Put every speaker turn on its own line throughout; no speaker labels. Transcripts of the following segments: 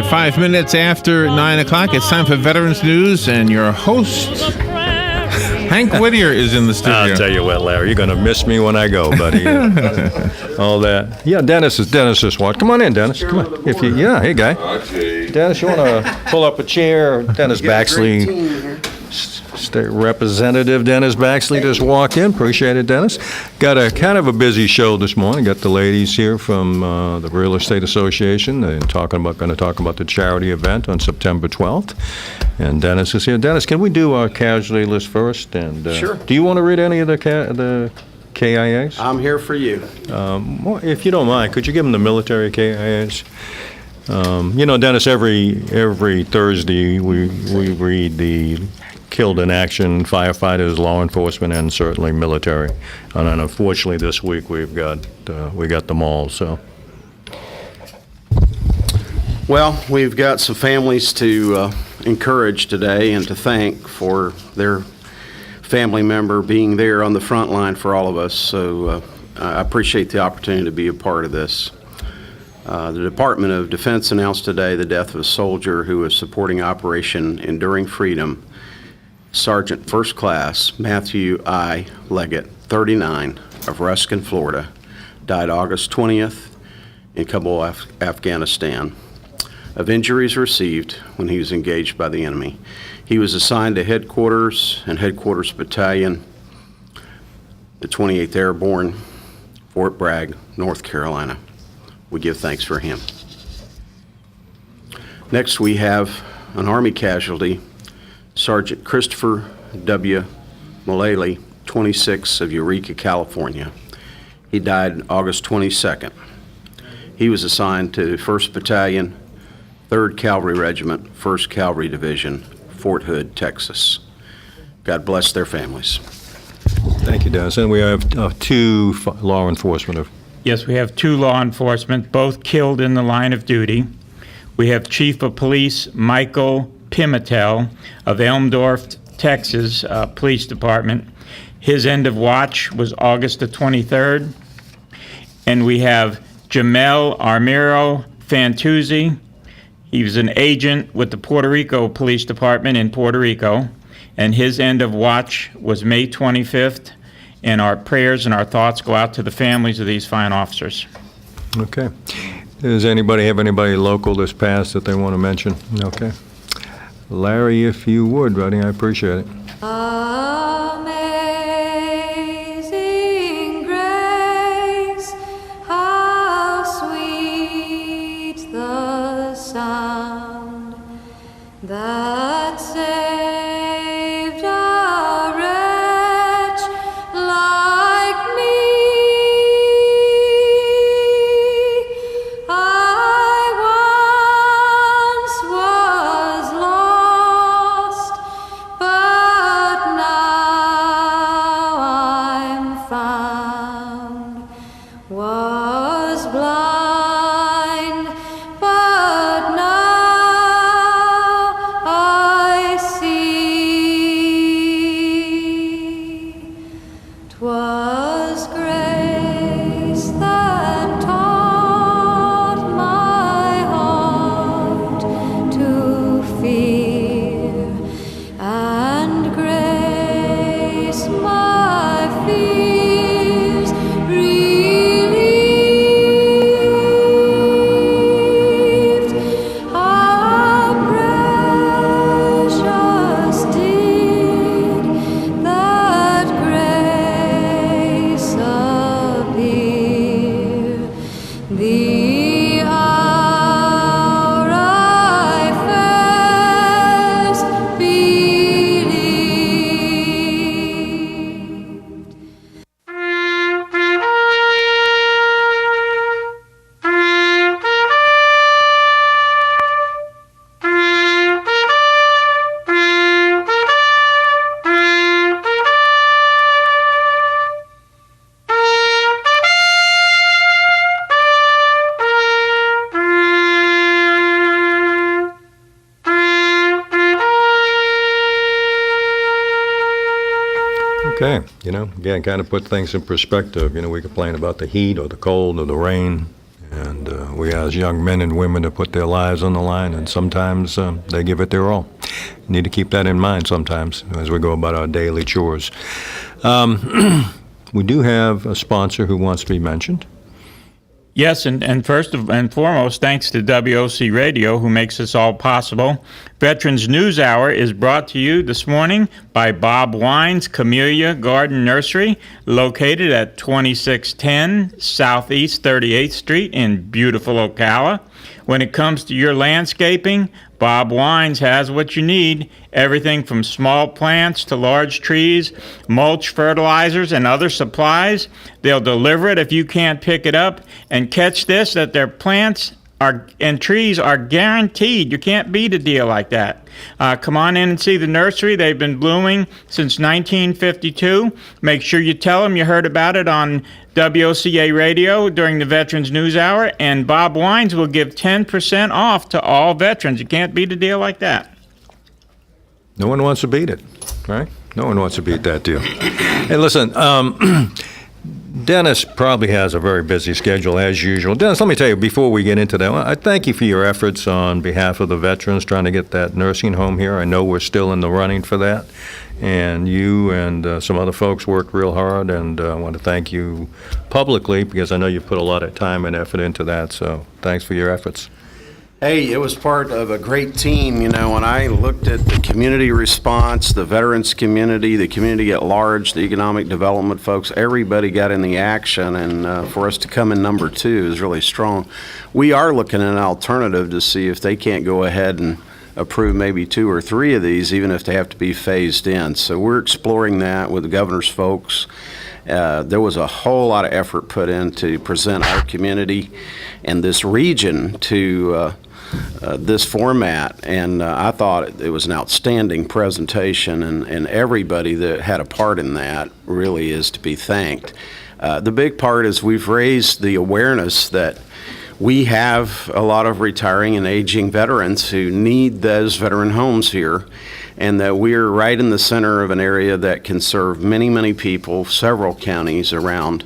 at 5 minutes after 9 o'clock. It's time for Veterans News, and your host, Hank Whittier, is in the studio.
I'll tell you what, Larry, you're going to miss me when I go, buddy. All that. Yeah, Dennis just watching. Come on in, Dennis. Come on. Hey, guy.
Okay.
Dennis, you want to pull up a chair? Dennis Baxley. State Representative Dennis Baxley just walked in. Appreciate it, Dennis. Got a kind of a busy show this morning. Got the ladies here from the Real Estate Association and going to talk about the charity event on September 12th. And Dennis is here. Dennis, can we do our casualty list first? And
Sure.
Do you want to read any of the KIAs?
I'm here for you.
Well, if you don't mind, could you give them the military KIAs? Dennis, every Thursday we read the killed in action firefighters, law enforcement, and certainly military. And unfortunately, this week we got them all. So,
Well, we've got some families to encourage today and to thank for their family member being there on the front line for all of us. So I appreciate the opportunity to be a part of this. The Department of Defense announced today the death of a soldier who was supporting Operation Enduring Freedom. Sergeant First Class Matthew I. Leggett, 39, of Ruskin, Florida, died August 20th in Kabul, Afghanistan, of injuries received when he was engaged by the enemy. He was assigned to Headquarters and Headquarters Battalion, the 28th Airborne, Fort Bragg, North Carolina. We give thanks for him. Next, we have an Army casualty, Sergeant Christopher W. Mullally, 26, of Eureka, California. He died August 22nd. He was assigned to 1st Battalion, 3rd Cavalry Regiment, 1st Cavalry Division, Fort Hood, Texas. God bless their families.
thank you, Dennis. And we have two law enforcement.
Yes, we have two law enforcement, both killed in the line of duty. We have Chief of Police Michael Pimentel of Elmdorf, Texas Police Department. His end of watch was August the 23rd. And we have Jamel Armiro Fantuzzi. He was an agent with the Puerto Rico Police Department in Puerto Rico, and his end of watch was May 25th. And our prayers and our thoughts go out to the families of these fine officers.
Okay. Does anybody have anybody local this past that they want to mention? Okay. Larry, if you would, buddy, I appreciate it.
Amazing grace, how sweet the sound that saved a wretch like me. I once was lost, but now I'm found. Was blind, but now I see. 'Twas grace that taught my heart to fear, and grace my fears relieved. How precious did that grace appear, the hour I first believed.
Okay, again, kind of put things in perspective. We complain about the heat or the cold or the rain, And we ask young men and women to put their lives on the line, and sometimes they give it their all. Need to keep that in mind sometimes as we go about our daily chores. We do have a sponsor who wants to be mentioned.
Yes, and first and foremost, thanks to WOC Radio, who makes this all possible. Veterans News Hour is brought to you this morning by Bob Wine's Camellia Garden Nursery, located at 2610 Southeast 38th Street in beautiful Ocala. When it comes to your landscaping, Bob Wines has what you need. Everything from small plants to large trees, mulch, fertilizers, and other supplies. They'll deliver it if you can't pick it up. And catch this, that their plants and trees are guaranteed. You can't beat a deal like that. Come on in and see the nursery. They've been blooming since 1952. Make sure you tell them you heard about it on WOCA Radio during the Veterans News Hour, and Bob Wines will give 10% off to all veterans. You can't beat a deal like that.
No one wants to beat it, right? No one wants to beat that deal. Hey, listen, Dennis probably has a very busy schedule as usual. Dennis, let me tell you, before we get into that, I thank you for your efforts on behalf of the veterans trying to get that nursing home here. I know we're still in the running for that. And you and some other folks worked real hard, and I want to thank you publicly because I know you've put a lot of time and effort into that, so thanks for your efforts.
Hey, it was part of a great team. You know, when I looked at the community response, the veterans community, the community at large, the economic development folks, everybody got in the action, and for us to come in number 2 is really strong. We are looking at an alternative to see if they can't go ahead and approve maybe 2 or 3 of these, even if they have to be phased in. So we're exploring that with the governor's folks. There was a whole lot of effort put in to present our community and this region to this format, and I thought it was an outstanding presentation, and everybody that had a part in that really is to be thanked. The big part is we've raised the awareness that we have a lot of retiring and aging veterans who need those veteran homes here, and that we're right in the center of an area that can serve many, many people, several counties around,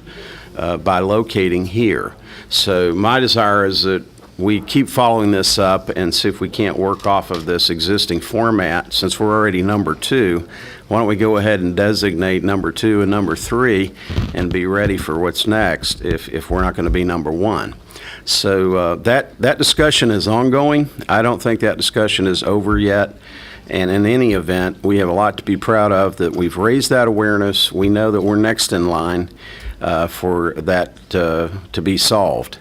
by locating here. So my desire is that we keep following this up and see if we can't work off of this existing format. Since we're already number 2, why don't we go ahead and designate number 2 and number 3 and be ready for what's next if we're not going to be number 1. So that discussion is ongoing. I don't think that discussion is over yet. And in any event, we have a lot to be proud of, that we've raised that awareness. We know that we're next in line for that to be solved.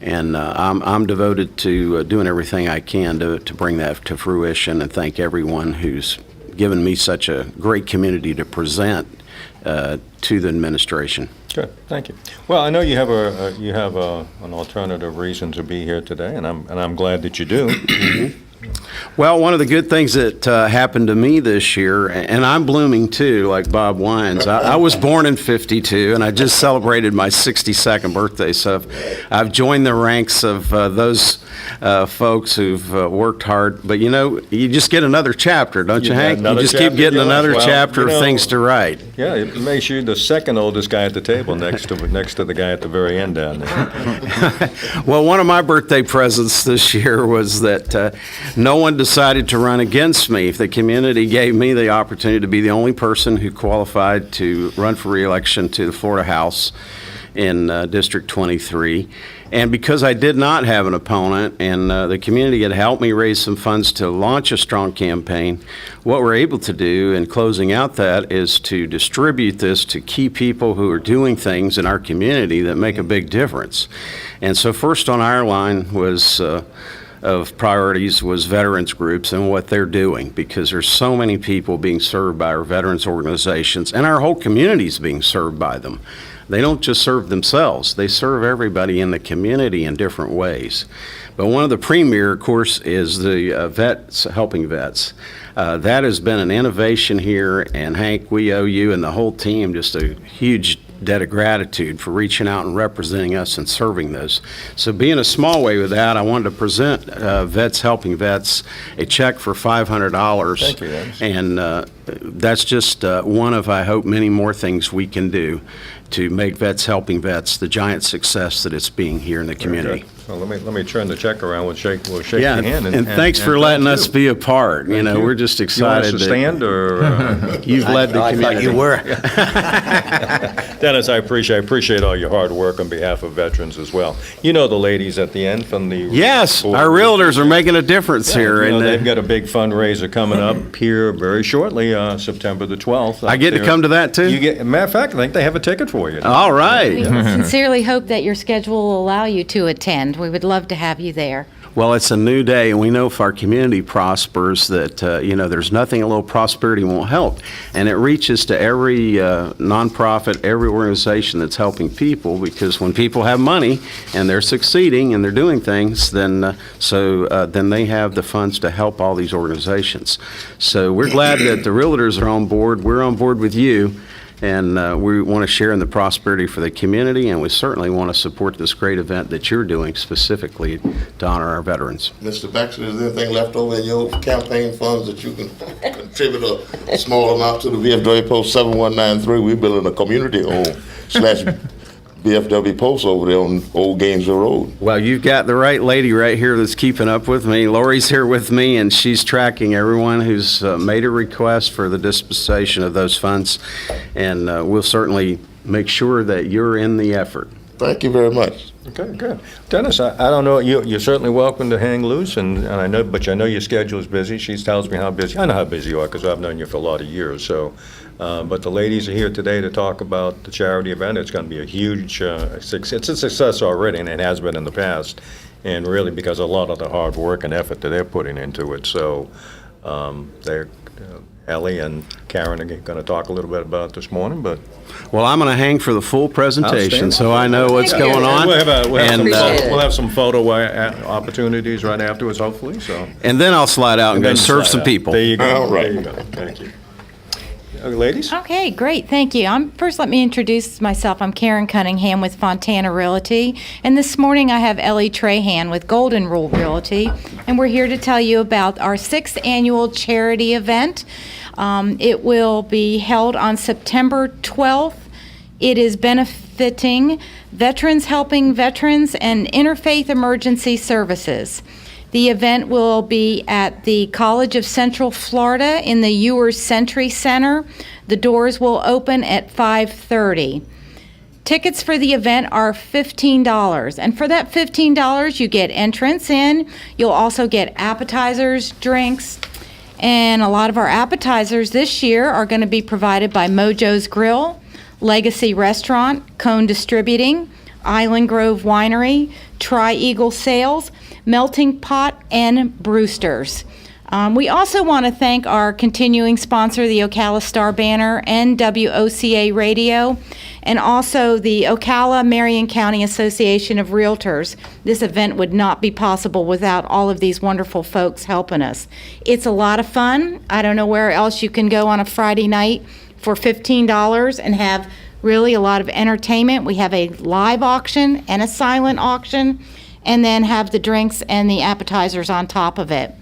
And I'm devoted to doing everything I can to bring that to fruition, and thank everyone who's given me such a great community to present to the administration.
Good, thank you. Well, I know you have an alternative reason to be here today, and I'm glad that you do.
Well, one of the good things that happened to me this year, and I'm blooming too, like Bob Wines. I was born in '52, and I just celebrated my 62nd birthday. So I've joined the ranks of those folks who've worked hard. But you know, you just get another chapter, don't you, Hank? You just keep getting another chapter of things to write.
Yeah, it makes you the second oldest guy at the table, next to the guy at the very end down there.
Well, one of my birthday presents this year was that no one decided to run against me. The community gave me the opportunity to be the only person who qualified to run for re-election to the Florida House in District 23. And because I did not have an opponent, and the community had helped me raise some funds to launch a strong campaign, what we're able to do in closing out that is to distribute this to key people who are doing things in our community that make a big difference. And so first on our line was of priorities was veterans groups and what they're doing, because there's so many people being served by our veterans organizations, and our whole community is being served by them. They don't just serve themselves, they serve everybody in the community in different ways. But one of the premier, of course, is the vets, helping vets. That has been an innovation here, and Hank, we owe you and the whole team just a huge debt of gratitude for reaching out and representing us and serving those. So being a small way with that, I wanted to present Vets Helping Vets a check for $500.
Thank you, Dennis.
And that's just one of, I hope, many more things we can do to make Vets Helping Vets the giant success that it's being here in the community.
So let me turn the check around. We'll shake
Yeah,
your hand.
and thanks for letting us be a part. You know,
you.
we're just
You want us
excited
to stand, or?
you've led the community.
I thought you were.
Dennis, I appreciate all your hard work on behalf of veterans as well. You know the ladies at the end from the...
Yes, our realtors are making a difference here.
You know,
And
they've got a big fundraiser coming up here very shortly, September the 12th.
I get to come to that, too?
Matter of fact, I think they have a ticket for you.
All right.
We sincerely hope that your schedule will allow you to attend. We would love to have you there.
Well, it's a new day, and we know if our community prospers that, you know, there's nothing a little prosperity won't help. And it reaches to every nonprofit, every organization that's helping people, because when people have money and they're succeeding and they're doing things, then then they have the funds to help all these organizations. So we're glad that the realtors are on board. We're on board with you. And we want to share in the prosperity for the community, and we certainly want to support this great event that you're doing specifically to honor our veterans.
Mr. Baxter, is there anything left over in your campaign funds that you can contribute a small amount to the VFW Post 7193? We're building a community home / VFW Post over there on Old Gainesville Road.
Well, you've got the right lady right here that's keeping up with me. Lori's here with me, and she's tracking everyone who's made a request for the dispensation of those funds, and we'll certainly make sure that you're in the effort.
Thank you very much.
Okay, good. Dennis, I don't know, you're certainly welcome to hang loose, and I know, but I know your schedule is busy. She tells me how busy. I know how busy you are because I've known you for a lot of years. So, but the ladies are here today to talk about the charity event. It's going to be a huge success. It's a success already, and it has been in the past, and really because of a lot of the hard work and effort that they're putting into it. So, Ellie and Karen are going to talk a little bit about it this morning, but.
Well, I'm going to hang for the full presentation,
Outstanding.
so I know what's going on.
We'll have some photo opportunities right afterwards, hopefully, so.
And then I'll slide out and go
then
serve
slide
some
out.
people.
There you go.
All right.
There you go. Thank you. Ladies?
Okay, great, thank you. First, let me introduce myself. I'm Karen Cunningham with Fontana Realty, and this morning I have Ellie Trahan with Golden Rule Realty, and we're here to tell you about our 6th annual charity event. It will be held on September 12th. It is benefiting Veterans Helping Veterans and Interfaith Emergency Services. The event will be at the College of Central Florida in the Ewers Century Center. The doors will open at 5:30. Tickets for the event are $15, and for that $15, you get entrance in. You'll also get appetizers, drinks, and a lot of our appetizers this year are going to be provided by Mojo's Grill, Legacy Restaurant, Cone Distributing, Island Grove Winery, Tri-Eagle Sales, Melting Pot, and Brewster's. We also want to thank our continuing sponsor, the Ocala Star Banner and WOCA Radio, and also the Ocala Marion County Association of Realtors. This event would not be possible without all of these wonderful folks helping us. It's a lot of fun. I don't know where else you can go on a Friday night for $15 and have really a lot of entertainment. We have a live auction and a silent auction, and then have the drinks and the appetizers on top of it.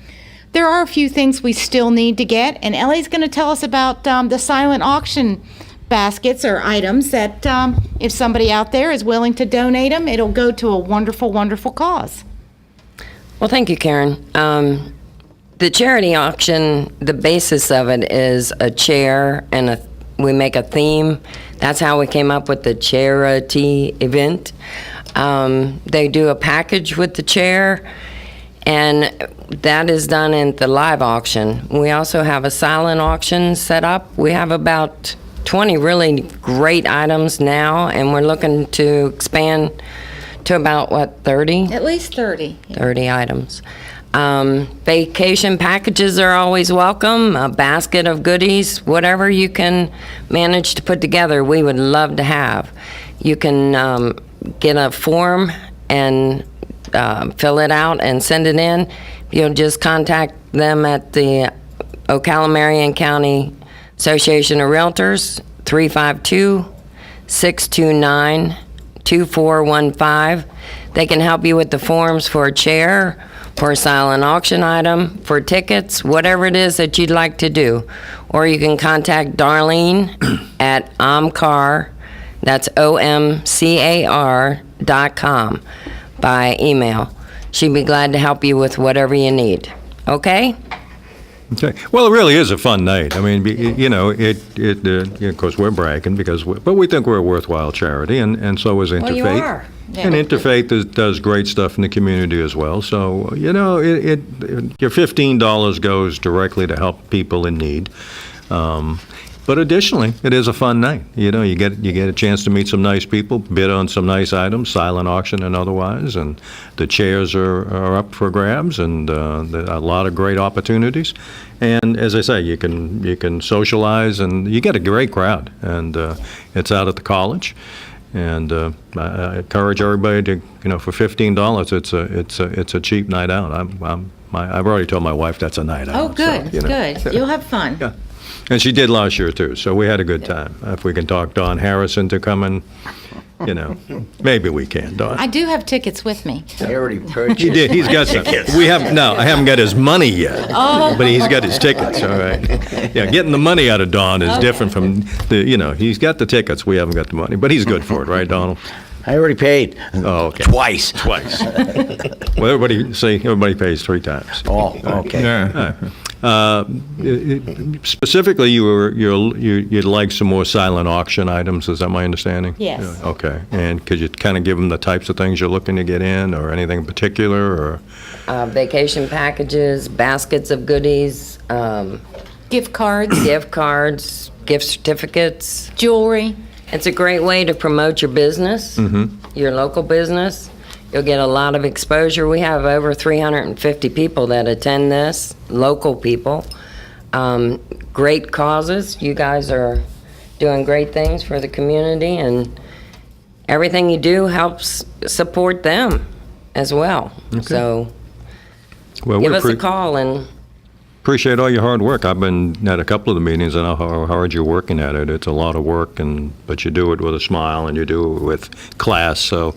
There are a few things we still need to get, and Ellie's going to tell us about the silent auction baskets or items that if somebody out there is willing to donate them, it'll go to a wonderful, wonderful cause.
Well, thank you, Karen. The charity auction, the basis of it is a chair, and we make a theme. That's how we came up with the charity event. They do a package with the chair, and that is done at the live auction. We also have a silent auction set up. We have about 20 really great items now, and we're looking to expand to about, 30?
At least 30.
30 items. Vacation packages are always welcome, a basket of goodies, whatever you can manage to put together, we would love to have. You can get a form and fill it out and send it in. You'll just contact them at the Ocala Marion County Association of Realtors, 352-629-2415. They can help you with the forms for a chair, for a silent auction item, for tickets, whatever it is that you'd like to do. or you can contact Darlene at omcar, that's omcar.com, by email. She'd be glad to help you with whatever you need. Okay?
Okay. Well, it really is a fun night. I mean, of course, we're bragging but we think we're a worthwhile charity, and so is Interfaith.
Well, you are.
And Interfaith does great stuff in the community as well. So, your $15 goes directly to help people in need. But additionally, it is a fun night. You get a chance to meet some nice people, bid on some nice items, silent auction and otherwise, and the chairs are up for grabs, and a lot of great opportunities. And as I say, you can socialize, and you get a great crowd. And it's out at the college. And I encourage everybody to, for $15, it's a cheap night out. I've already told my wife that's a night out.
Oh, good,
so,
good. You'll have fun.
Yeah. And she did last year, too, so we had a good time. If we can talk Don Harrison to come and, maybe we can, Don.
I do have tickets with me.
I already purchased.
He did, he's got some. I haven't got his money yet, but he's got his tickets, all right. Yeah, getting the money out of Don is different from he's got the tickets, we haven't got the money, but he's good for it, right, Donald?
I already paid.
Oh, okay.
Twice.
Well, everybody pays 3 times.
Oh, okay.
Yeah.
Specifically, you'd like some more silent auction items, is that my understanding?
Yes.
Okay, and could you kind of give them the types of things you're looking to get in, or anything in particular, or?
Vacation packages, baskets of goodies,
Gift cards,
gift certificates.
jewelry.
It's a great way to promote your business, your local business. You'll get a lot of exposure. We have over 350 people that attend this, local people. Great causes. You guys are doing great things for the community, and everything you do helps support them as well. So
Well,
give us a call and
appreciate all your hard work. I've been at a couple of the meetings. I know how hard you're working at it. It's a lot of work, but you do it with a smile, and you do it with class. So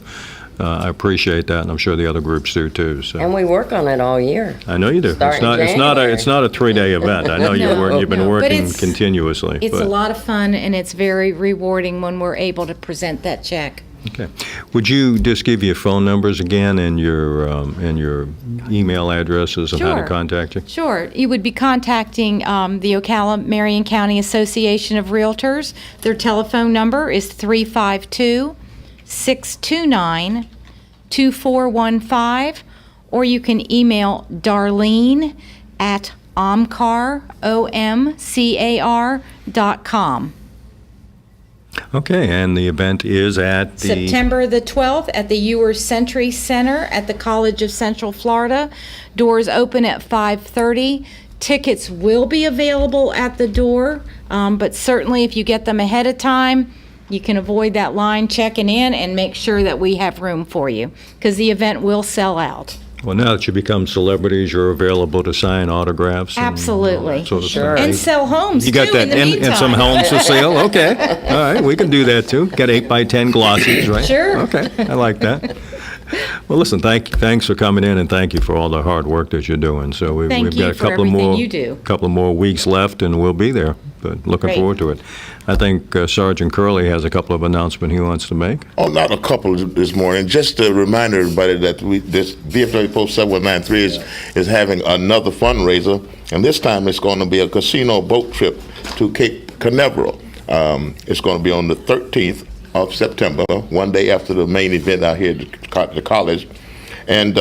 I appreciate that, and I'm sure the other groups do too. So
we work on it all year.
I know you do.
Starting
It's not a 3-day event. I know
No,
you've been
but
working
it's-
continuously.
It's
but-
a lot of fun, and it's very rewarding when we're able to present that check.
Okay. Would you just give your phone numbers again and your email addresses and how to
Sure.
contact you?
Sure. You would be contacting the Ocala-Marion County Association of Realtors. Their telephone number is 352-629-2415, or you can email Darlene at omcar.com.
Okay, and the event is at the...
September the 12th at the Ewers Century Center at the College of Central Florida. Doors open at 5:30. Tickets will be available at the door, but certainly if you get them ahead of time, you can avoid that line checking in and make sure that we have room for you, because the event will sell out.
Well, now that you become celebrities, you're available to sign autographs. and all
Absolutely.
that sort of
Sure.
stuff.
And sell homes,
You
too,
got that,
in the
and some
meantime.
homes for sale? Okay, all right, we can do that too. Got 8x10 glossies, right?
Sure.
Okay, I like that. Well, listen, thanks for coming in, and thank you for all the hard work that you're doing. So
Thank
we've
you
got a
for
couple
everything
more,
you do.
couple more weeks left, and we'll be there. But looking
Great.
forward to it. I think Sergeant Curley has a couple of announcements he wants to make.
Oh, not a couple this morning. Just to remind everybody that this VFW Post 7193 is having another fundraiser, and this time it's going to be a casino boat trip to Cape Canaveral. It's going to be on the 13th of September, one day after the main event out here at the college. And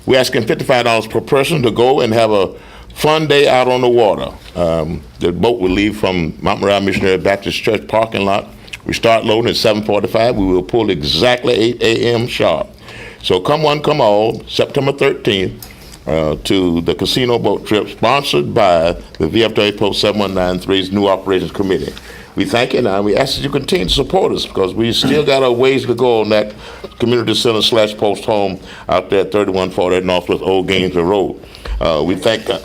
we're asking $55 per person to go and have a fun day out on the water. The boat will leave from Mount Moriah Missionary Baptist Church parking lot. We start loading at 7:45. We will pull exactly 8 a.m. sharp. So come one, come all, September 13th, to the casino boat trip sponsored by the VFW Post 7193's New Operations Committee. We thank you, and we ask that you continue to support us, because we still got a ways to go on that community center / post home out there at 3140 Northwest Old Gainesville Road. We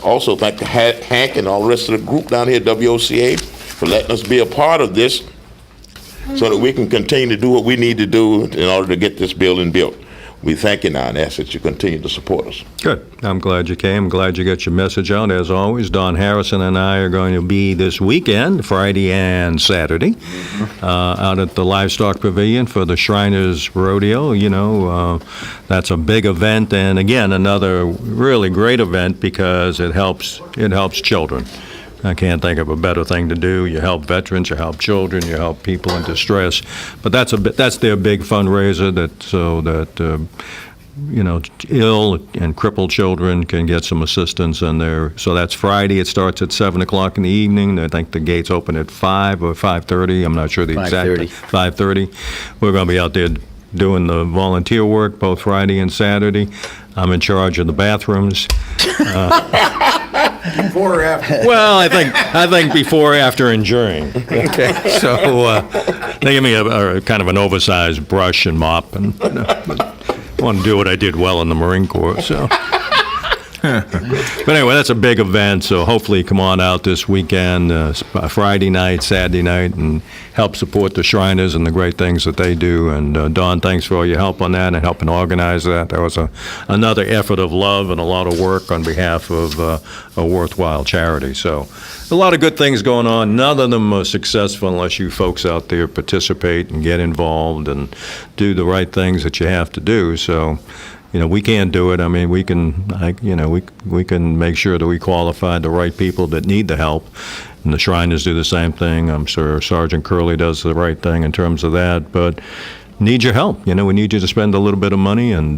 also thank Hank and all the rest of the group down here at WOCA for letting us be a part of this, so that we can continue to do what we need to do in order to get this building built. we thank you now and ask that you continue to support us.
Good. I'm glad you came. I'm glad you got your message out. As always, Don Harrison and I are going to be this weekend, Friday and Saturday, out at the Livestock Pavilion for the Shriners Rodeo. You know, that's a big event, and again, another really great event because it helps children. I can't think of a better thing to do. You help veterans, you help children, you help people in distress. But that's their big fundraiser, so that ill and crippled children can get some assistance in there. So that's Friday. It starts at 7 o'clock in the evening. I think the gates open at 5 or 5:30. I'm not sure the exact.
5:30.
5:30. We're going to be out there doing the volunteer work both Friday and Saturday. I'm in charge of the bathrooms.
Before or after?
Well, I think before, after, and during. Okay, so they give me a kind of an oversized brush and mop, and I want to do what I did well in the Marine Corps. So, but anyway, that's a big event. So hopefully, come on out this weekend, Friday night, Saturday night, and help support the Shriners and the great things that they do. And Dawn, thanks for all your help on that and helping organize that. That was another effort of love and a lot of work on behalf of a worthwhile charity. So a lot of good things going on. None of them are successful unless you folks out there participate and get involved and do the right things that you have to do. So, we can't do it. I mean, we can make sure that we qualify the right people that need the help. And the Shriners do the same thing. I'm sure Sergeant Curley does the right thing in terms of that. But need your help. We need you to spend a little bit of money and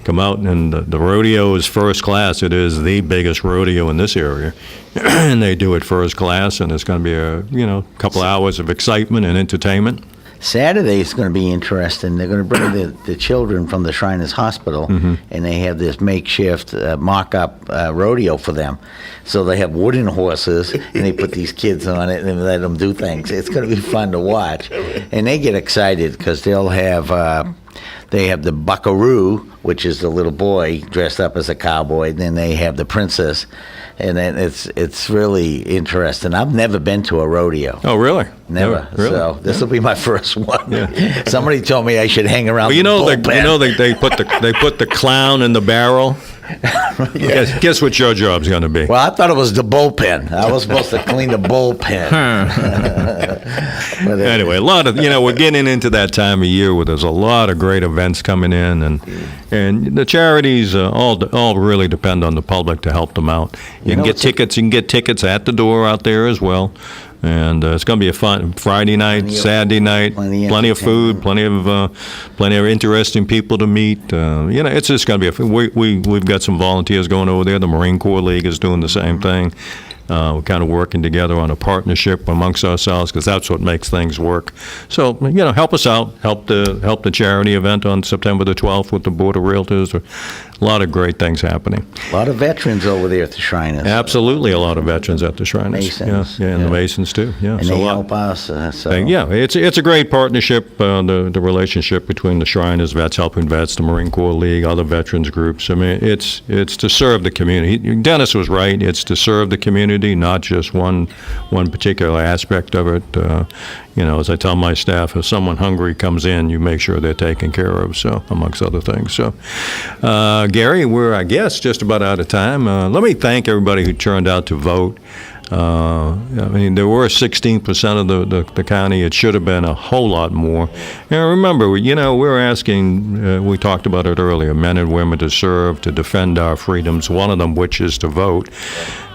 come out. And the rodeo is first class. It is the biggest rodeo in this area. And they do it first class. And it's going to be a couple hours of excitement and entertainment.
Saturday is going to be interesting. They're going to bring the children from the Shriners Hospital, and they have this makeshift mock-up rodeo for them. So they have wooden horses, and they put these kids on it and let them do things. It's going to be fun to watch. And they get excited because they'll have they have the buckaroo, which is the little boy dressed up as a cowboy. Then they have the princess, and then it's really interesting. I've never been to a rodeo.
Oh, really?
Never.
Really?
So this will be my first one.
Yeah.
Somebody told me I should hang around.
Well,
the bullpen.
they put the clown in the barrel. Guess what your job's going to be?
Well, I thought it was the bullpen. I was supposed to clean the bullpen. But
Anyway, a lot of we're getting into that time of year where there's a lot of great events coming in, and the charities all really depend on the public to help them out. You can get tickets. You can get tickets at the door out there as well. And it's going to be a fun Friday night, Saturday night, plenty of food, plenty of interesting people to meet. It's just going to be we've got some volunteers going over there. The Marine Corps League is doing the same thing. We're kind of working together on a partnership amongst ourselves because that's what makes things work. So, help us out. Help the charity event on September the 12th with the Board of Realtors. A lot of great things happening.
A lot of veterans over there at the Shriners.
Absolutely, a lot of veterans at the Shriners.
Masons.
And the Masons too. Yeah,
And
so
they help us. So.
It's a great partnership. The relationship between the Shriners, Vets Helping Vets, the Marine Corps League, other veterans groups. I mean, it's to serve the community. Dennis was right. It's to serve the community, not just one particular aspect of it. As I tell my staff, if someone hungry comes in, you make sure they're taken care of. So, amongst other things. So, Gary, we're, I guess, just about out of time. Let me thank everybody who turned out to vote. There were 16% of the county. It should have been a whole lot more. And remember, we're asking, we talked about it earlier, men and women to serve, to defend our freedoms, one of them which is to vote.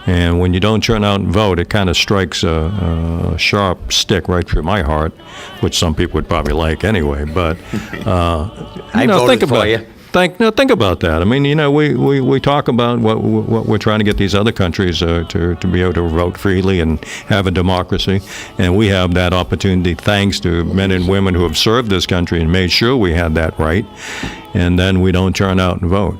And when you don't turn out and vote, it kind of strikes a sharp stick right through my heart, which some people would probably like anyway. But
I voted for you.
Think about that. I mean, we talk about what we're trying to get these other countries to be able to vote freely and have a democracy, and we have that opportunity thanks to men and women who have served this country and made sure we had that right, and then we don't turn out and vote.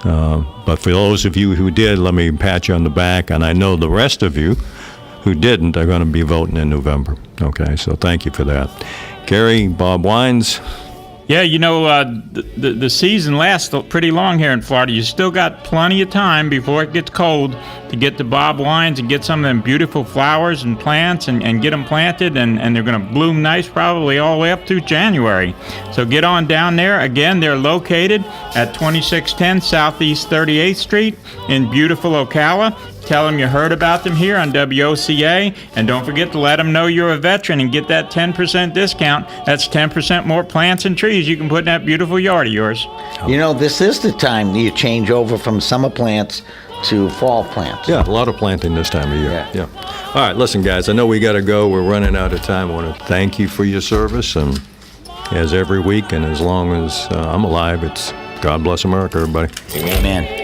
But for those of you who did, let me pat you on the back, and I know the rest of you who didn't are going to be voting in November. Okay, so thank you for that. Gary, Bob Wines,
Yeah, the season lasts pretty long here in Florida. You still got plenty of time before it gets cold to get to Bob Wine's and get some of them beautiful flowers and plants and get them planted, and they're going to bloom nice probably all the way up through January. So get on down there. Again, they're located at 2610 Southeast 38th Street in beautiful Ocala. Tell them you heard about them here on WOCA, and don't forget to let them know you're a veteran and get that 10% discount. That's 10% more plants and trees you can put in that beautiful yard of yours.
This is the time you change over from summer plants to fall plants.
Yeah, a lot of planting this time of year.
Yeah.
All right, listen, guys, I know we got to go. We're running out of time. I want to thank you for your service, and as every week and as long as I'm alive, it's God bless America, everybody.
Amen.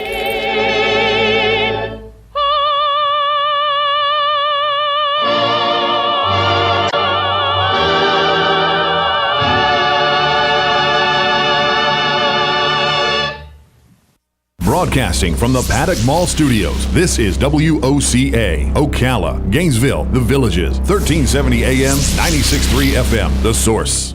Broadcasting from the Paddock Mall Studios, this is WOCA, Ocala, Gainesville, The Villages, 1370 AM, 96.3 FM, The Source.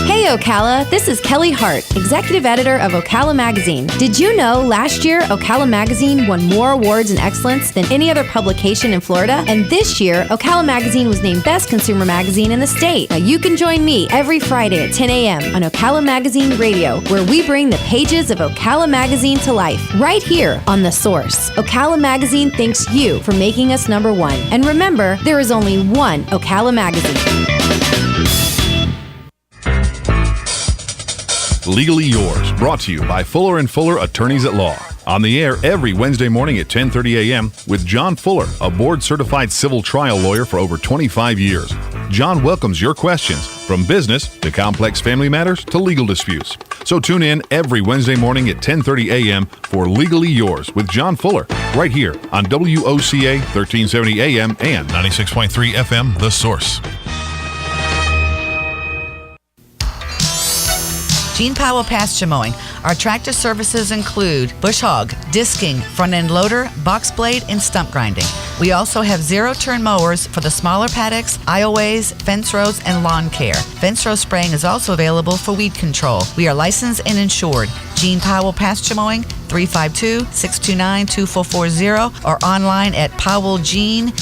Hey Ocala, this is Kelly Hart, Executive Editor of Ocala Magazine. Did you know last year Ocala Magazine won more awards in excellence than any other publication in Florida? And this year, Ocala Magazine was named Best Consumer Magazine in the state. Now you can join me every Friday at 10 a.m. on Ocala Magazine Radio, where we bring the pages of Ocala Magazine to life, right here on The Source. Ocala Magazine thanks you for making us number one. And remember, there is only one Ocala Magazine.
Legally Yours, brought to you by Fuller & Fuller Attorneys at Law. On the air every Wednesday morning at 10:30 a.m. with John Fuller, a board-certified civil trial lawyer for over 25 years. John welcomes your questions, from business to complex family matters to legal disputes. So tune in every Wednesday morning at 10:30 a.m. for Legally Yours with John Fuller, right here on WOCA 1370 AM and 96.3 FM, The Source.
Gene Powell Pasture Mowing. Our tractor services include bush hog, disking, front end loader, box blade, and stump grinding. We also have zero-turn mowers for the smaller paddocks, aisleways, fence rows, and lawn care. Fence row spraying is also available for weed control. We are licensed and insured. Gene Powell Pasture Mowing, 352-629-2440, or online at powellgene,